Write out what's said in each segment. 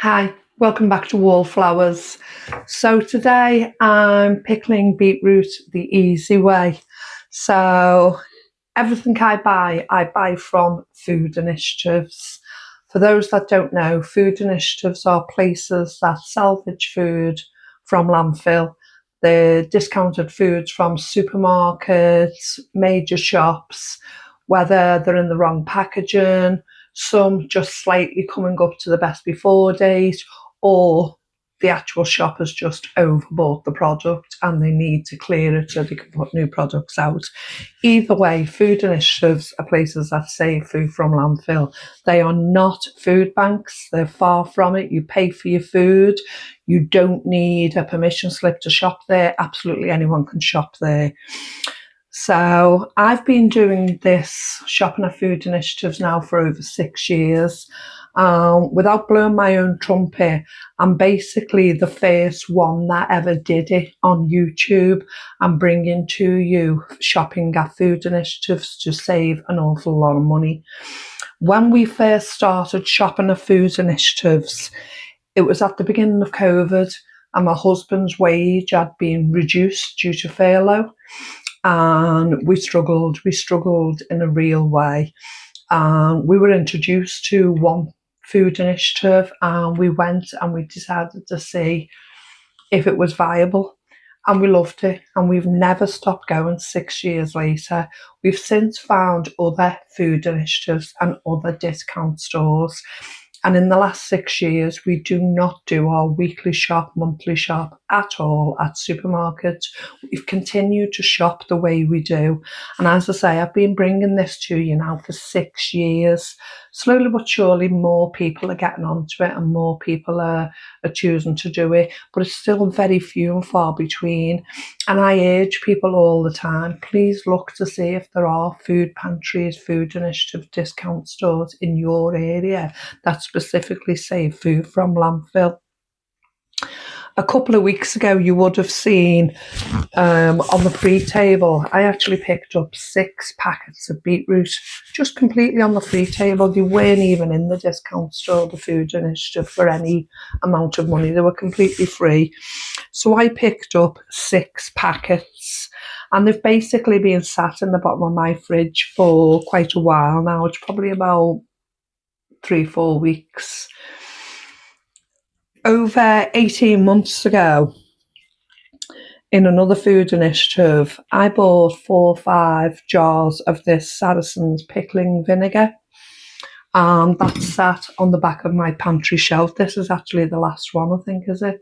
Hi, welcome back to Wallflowers. So today I'm pickling beetroot the easy way. So everything I buy from food initiatives. For those that don't know, food initiatives are places that salvage food from landfill. They're discounted foods from supermarkets, major shops, whether they're in the wrong packaging, some just slightly coming up to the best before date, or the actual shop has just overbought the product and they need to clear it so they can put new products out. Either way, food initiatives are places that save food from landfill. They are not food banks, they're far from it. You pay for your food, you don't need a permission slip to shop there. Absolutely anyone can shop there. So I've been doing this shopping at food initiatives now for over 6 years. Without blowing my own trumpet, I'm basically the first one that ever did it on YouTube. I'm bringing to you shopping at food initiatives to save an awful lot of money. When we first started shopping at food initiatives, it was at the beginning of COVID and my husband's wage had been reduced due to furlough. And we struggled in a real way. We were introduced to one food initiative and we went and we decided to see if it was viable, and we loved it, and we've never stopped going 6 years later. We've since found other food initiatives and other discount stores, and in the last 6 years we do not do our weekly shop, monthly shop at all at supermarkets. We've continued to shop the way we do, and as I say, I've been bringing this to you now for 6 years. Slowly but surely more people are getting onto it and more people are choosing to do it, but it's still very few and far between. And I urge people all the time, please look to see if there are food pantries, food initiative discount stores in your area that specifically save food from landfill. A couple of weeks ago, you would have seen on the free table, I actually picked up 6 packets of beetroot just completely on the free table. They weren't even in the discount store, the food initiative, for any amount of money. They were completely free. So I picked up 6 packets and they've basically been sat in the bottom of my fridge for quite a while now. It's probably about 3-4 weeks. Over 18 months ago, in another food initiative, I bought 4 or 5 jars of this Saracens pickling vinegar. That sat on the back of my pantry shelf. This is actually the last one, I think, is it?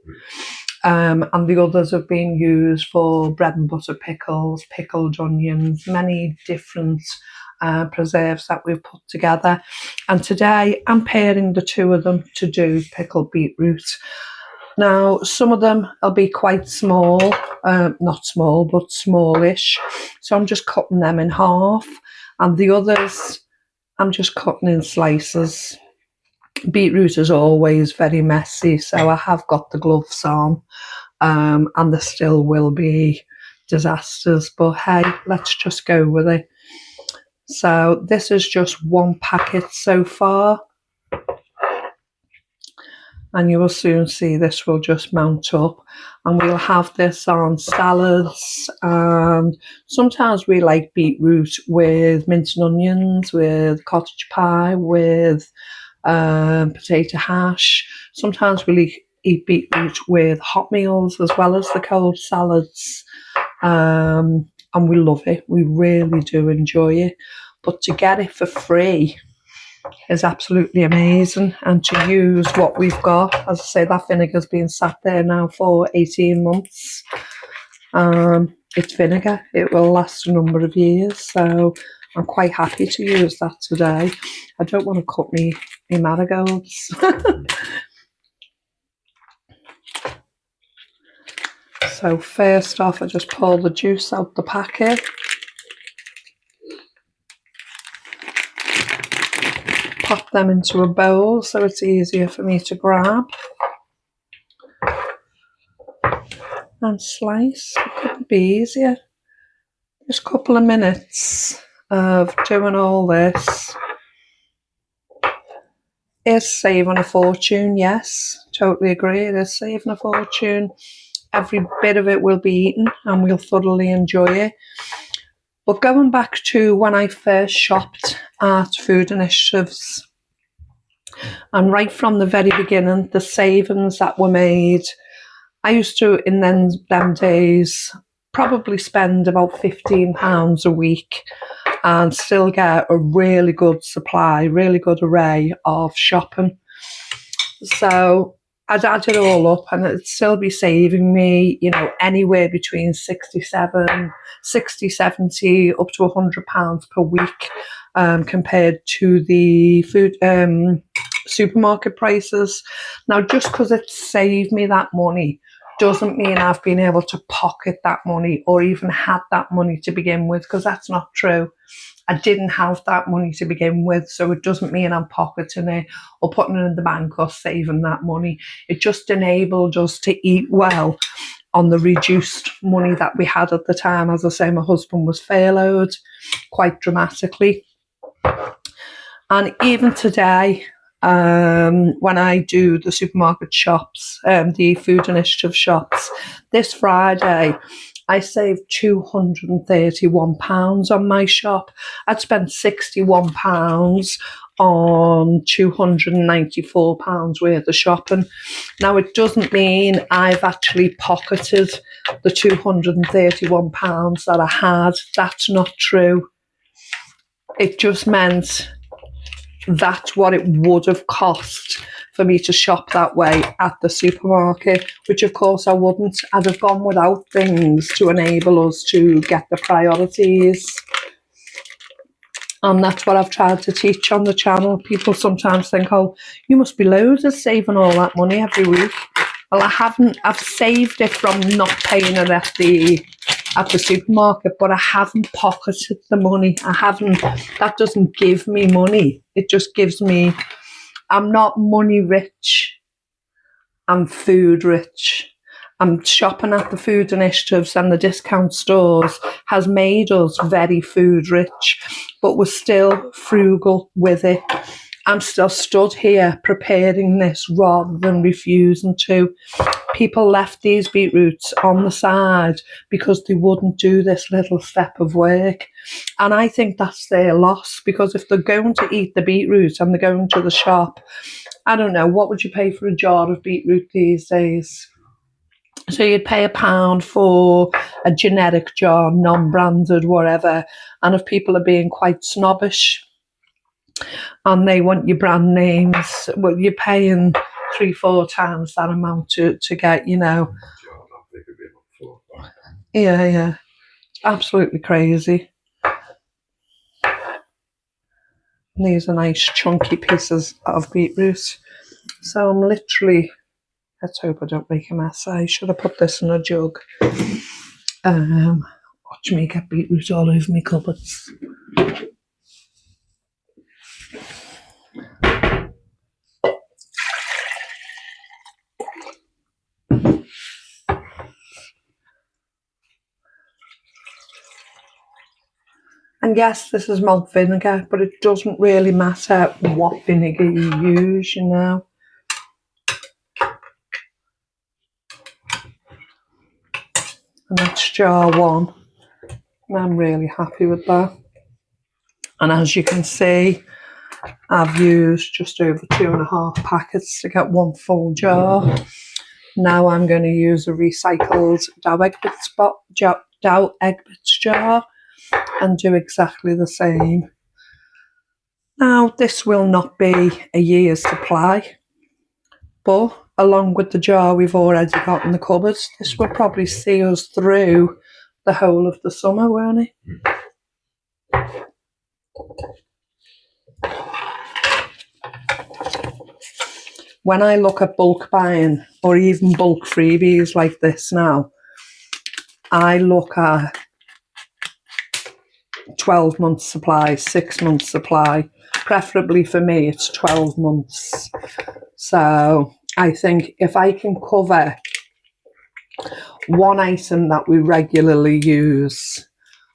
And the others have been used for bread and butter pickles, pickled onions, many different preserves that we've put together. And today I'm pairing the 2 of them to do pickled beetroot. Now, some of them will be quite small, not small, but smallish. So I'm just cutting them in half. And the others, I'm just cutting in slices. Beetroot is always very messy, so I have got the gloves on. And there still will be disasters. But hey, let's just go with it. So this is just 1 packet so far. And you will soon see this will just mount up, and we'll have this on salads, and sometimes we like beetroot with minced onions, with cottage pie, with potato hash. Sometimes we eat beetroot with hot meals as well as the cold salads, and we love it. We really do enjoy it, but to get it for free is absolutely amazing. And to use what we've got, as I say, that vinegar's been sat there now for 18 months. It's vinegar, it will last a number of years, so I'm quite happy to use that today. I don't want to cut me marigolds. So first off, I just pour the juice out the packet. Pop them into a bowl so it's easier for me to grab and slice. It couldn't be easier. Just a couple of minutes of doing all this. is saving a fortune, yes. Totally agree, it is saving a fortune. Every bit of it will be eaten and we'll thoroughly enjoy it. But going back to when I first shopped at food initiatives, and right from the very beginning, the savings that were made, I used to, in them days, probably spend about £15 a week and still get a really good supply, really good array of shopping. So I'd add it all up and it'd still be saving me, you know, anywhere between 60, 70, up to £100 per week, compared to the food supermarket prices. Now, just because it saved me that money doesn't mean I've been able to pocket that money or even had that money to begin with, because that's not true. I didn't have that money to begin with, so it doesn't mean I'm pocketing it or putting it in the bank or saving that money. It just enabled us to eat well on the reduced money that we had at the time. As I say, my husband was furloughed quite dramatically. And even today, when I do the supermarket shops, the food initiative shops, this Friday, I saved £231 on my shop. I'd spent £61 on £294 worth of shopping. Now, it doesn't mean I've actually pocketed the £231 that I had. That's not true. It just meant that's what it would have cost for me to shop that way at the supermarket, which of course I wouldn't. I'd have gone without things to enable us to get the priorities. And that's what I've tried to teach on the channel. People sometimes think, oh, you must be loads of saving all that money every week. Well, I haven't. I've saved it from not paying it at the supermarket, but I haven't pocketed the money. I haven't. That doesn't give me money. It just gives me. I'm not money rich. I'm food rich. I'm shopping at the food initiatives and the discount stores has made us very food rich, but we're still frugal with it. I'm still stood here preparing this rather than refusing to. People left these beetroots on the side because they wouldn't do this little step of work. And I think that's their loss, because if they're going to eat the beetroot and they're going to the shop, I don't know, what would you pay for a jar of beetroot these days? So you'd pay £1 for a generic jar, non-branded, whatever. And if people are being quite snobbish and they want your brand names, well, you're paying 3-4 times that amount to get, you know. Yeah. Absolutely crazy. And these are nice chunky pieces of beetroot. So I'm literally, let's hope I don't make a mess. I should have put this in a jug. Watch me get beetroot all over my cupboards. And yes, this is malt vinegar, but it doesn't really matter what vinegar you use, you know. And that's jar 1. And I'm really happy with that. And as you can see, I've used just over 2.5 packets to get 1 full jar. Now I'm going to use a recycled Dow Egg Bits jar and do exactly the same. Now, this will not be a year's supply, but along with the jar we've already got in the cupboards, this will probably see us through the whole of the summer, won't it? When I look at bulk buying or even bulk freebies like this now, I look at 12 months supply, 6 months supply. Preferably for me, it's 12 months. So I think if I can cover one item that we regularly use,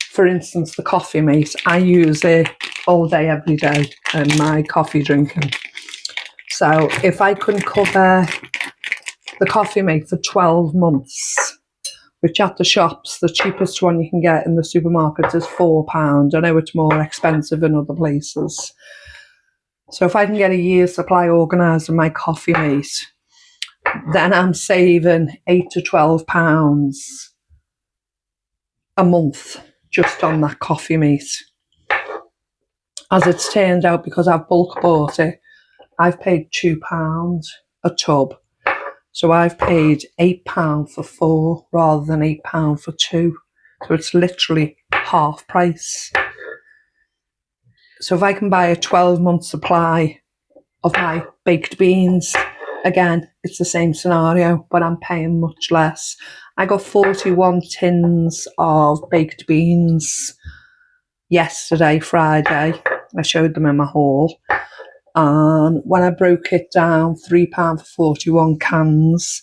for instance, the coffee mate, I use it all day, every day in my coffee drinking. So if I can cover the coffee mate for 12 months, which at the shops, the cheapest one you can get in the supermarkets is £4. I know it's more expensive in other places. So if I can get a year's supply organised in my coffee mate, then I'm saving £8 to £12 a month just on that coffee mate. As it's turned out, because I've bulk bought it, I've paid £2 a tub. So I've paid £8 for 4 rather than £8 for 2. So it's literally half price. So if I can buy a 12-month supply of my baked beans, again, it's the same scenario, but I'm paying much less. I got 41 tins of baked beans yesterday, Friday. I showed them in my haul. And when I broke it down, £3 for 41 cans,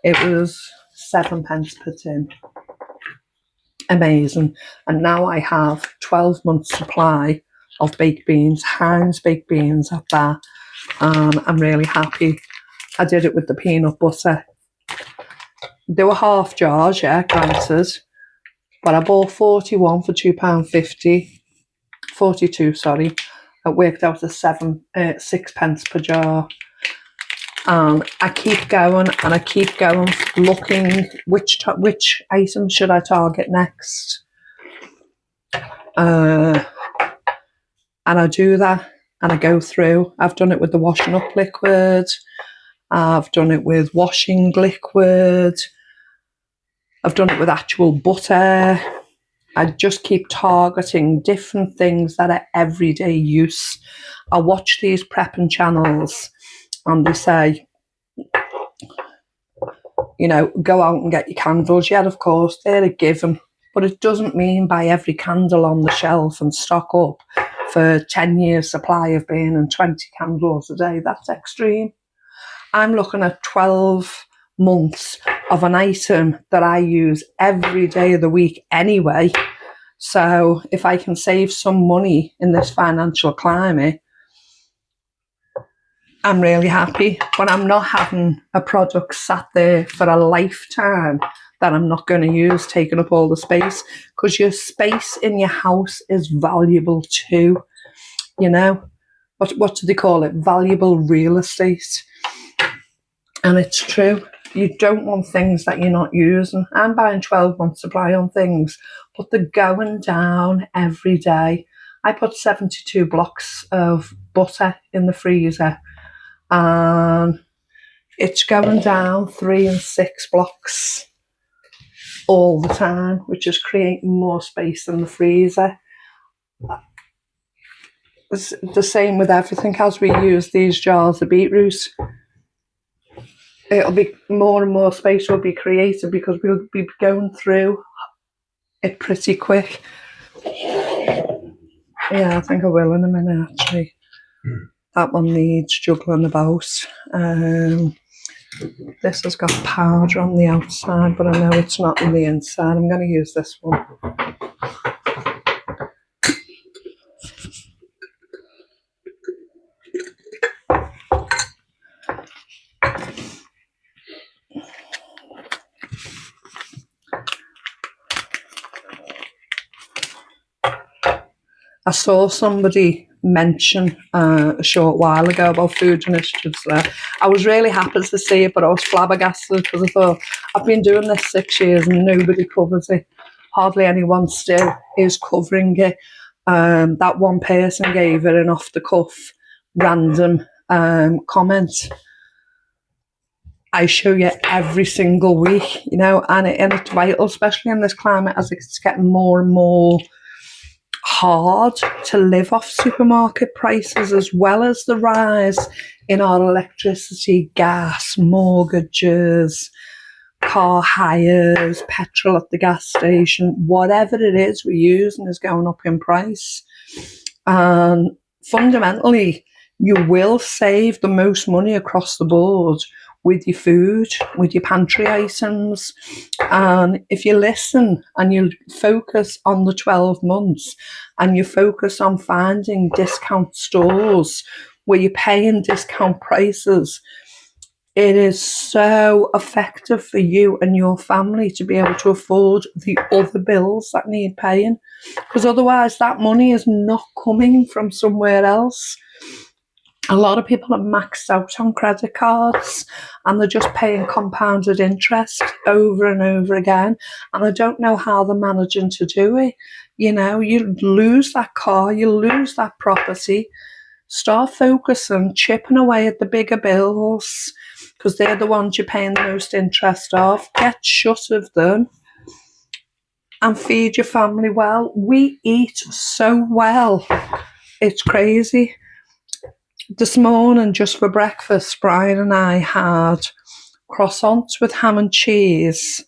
it was 7 pence per tin. Amazing. And now I have 12 months supply of baked beans, Heinz baked beans at that. I'm really happy. I did it with the peanut butter. They were half jars, yeah, granted. But I bought 41 for £2.50. 42, sorry. It worked out at 6 pence per jar. I keep going and I keep going, looking which item should I target next. And I do that and I go through. I've done it with the washing up liquid. I've done it with washing liquid. I've done it with actual butter. I just keep targeting different things that are everyday use. I watch these prepping channels and they say, you know, go out and get your candles. Yeah, of course, they're a given. But it doesn't mean buy every candle on the shelf and stock up for 10 years supply of burning 20 candles a day. That's extreme. I'm looking at 12 months of an item that I use every day of the week anyway. So if I can save some money in this financial climate, I'm really happy. But I'm not having a product sat there for a lifetime that I'm not going to use, taking up all the space, because your space in your house is valuable too. You know, what do they call it? Valuable real estate. And it's true. You don't want things that you're not using. I'm buying 12 months supply on things, but they're going down every day. I put 72 blocks of butter in the freezer and it's going down 3 and 6 blocks all the time, which is creating more space in the freezer. It's the same with everything. As we use these jars of beetroot, it'll be more and more space will be created because we'll be going through it pretty quick. Yeah, I think I will in a minute, actually. That one needs juggling about. This has got powder on the outside, but I know it's not on the inside. I'm going to use this one. I saw somebody mention a short while ago about food initiatives there. I was really happy to see it, but I was flabbergasted because I thought, I've been doing this 6 years and nobody covers it. Hardly anyone still is covering it. That one person gave it an off-the-cuff random comment. I show you every single week, you know, and it's vital, especially in this climate, as it's getting more and more hard to live off supermarket prices, as well as the rise in our electricity, gas, mortgages, car hires, petrol at the gas station, whatever it is we're using is going up in price. And fundamentally, you will save the most money across the board with your food, with your pantry items. And if you listen and you focus on the 12 months and you focus on finding discount stores where you're paying discount prices, it is so effective for you and your family to be able to afford the other bills that need paying, because otherwise that money is not coming from somewhere else. A lot of people are maxed out on credit cards and they're just paying compounded interest over and over again. And I don't know how they're managing to do it. You know, you lose that car, you lose that property. Start focusing, chipping away at the bigger bills, because they're the ones you're paying the most interest of. Get shut of them and feed your family well. We eat so well. It's crazy. This morning, just for breakfast, Brian and I had croissants with ham and cheese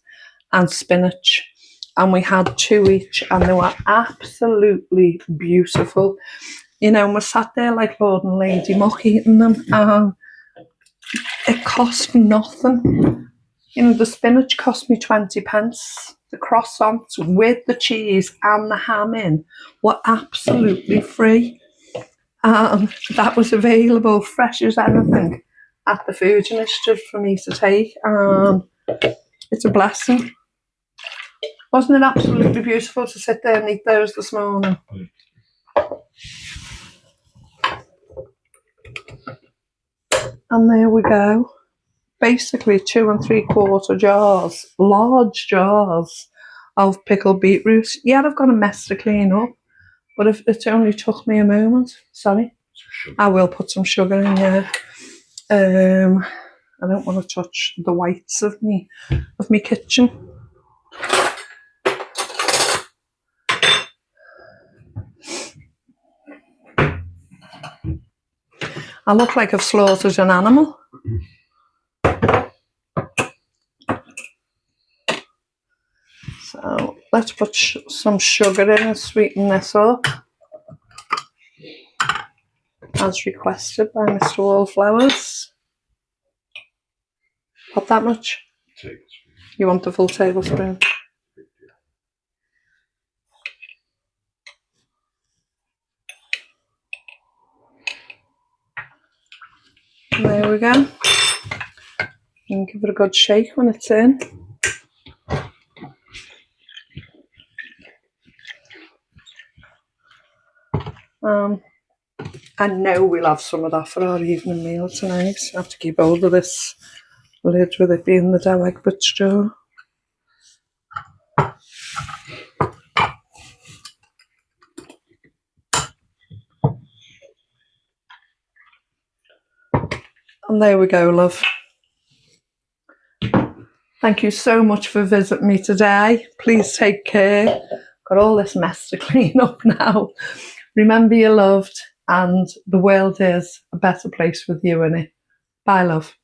and spinach. And we had 2 each, and they were absolutely beautiful. You know, and we sat there like Lord and Lady Muck eating them. It cost nothing. You know, the spinach cost me 20p. The croissants with the cheese and the ham in were absolutely free. That was available fresh as anything at the Food Initiative for me to take. It's a blessing. Wasn't it absolutely beautiful to sit there and eat those this morning? And there we go. Basically 2 3/4 jars, large jars of pickled beetroot. Yeah, I've got a mess to clean up, but if it only took me a moment. Sorry. I will put some sugar in here. I don't want to touch the whites of me kitchen. I look like I've slaughtered an animal. So let's put some sugar in and sweeten this up, as requested by Mr. Wallflowers. Not that much? You want the full tablespoon? And there we go. And give it a good shake when it's in. I know we'll have some of that for our evening meal tonight. I have to keep hold of this lid with it being the dough egg but stew. And there we go, love. Thank you so much for visiting me today. Please take care. Got all this mess to clean up now. Remember you're loved, and the world is a better place with you in it. Bye, love.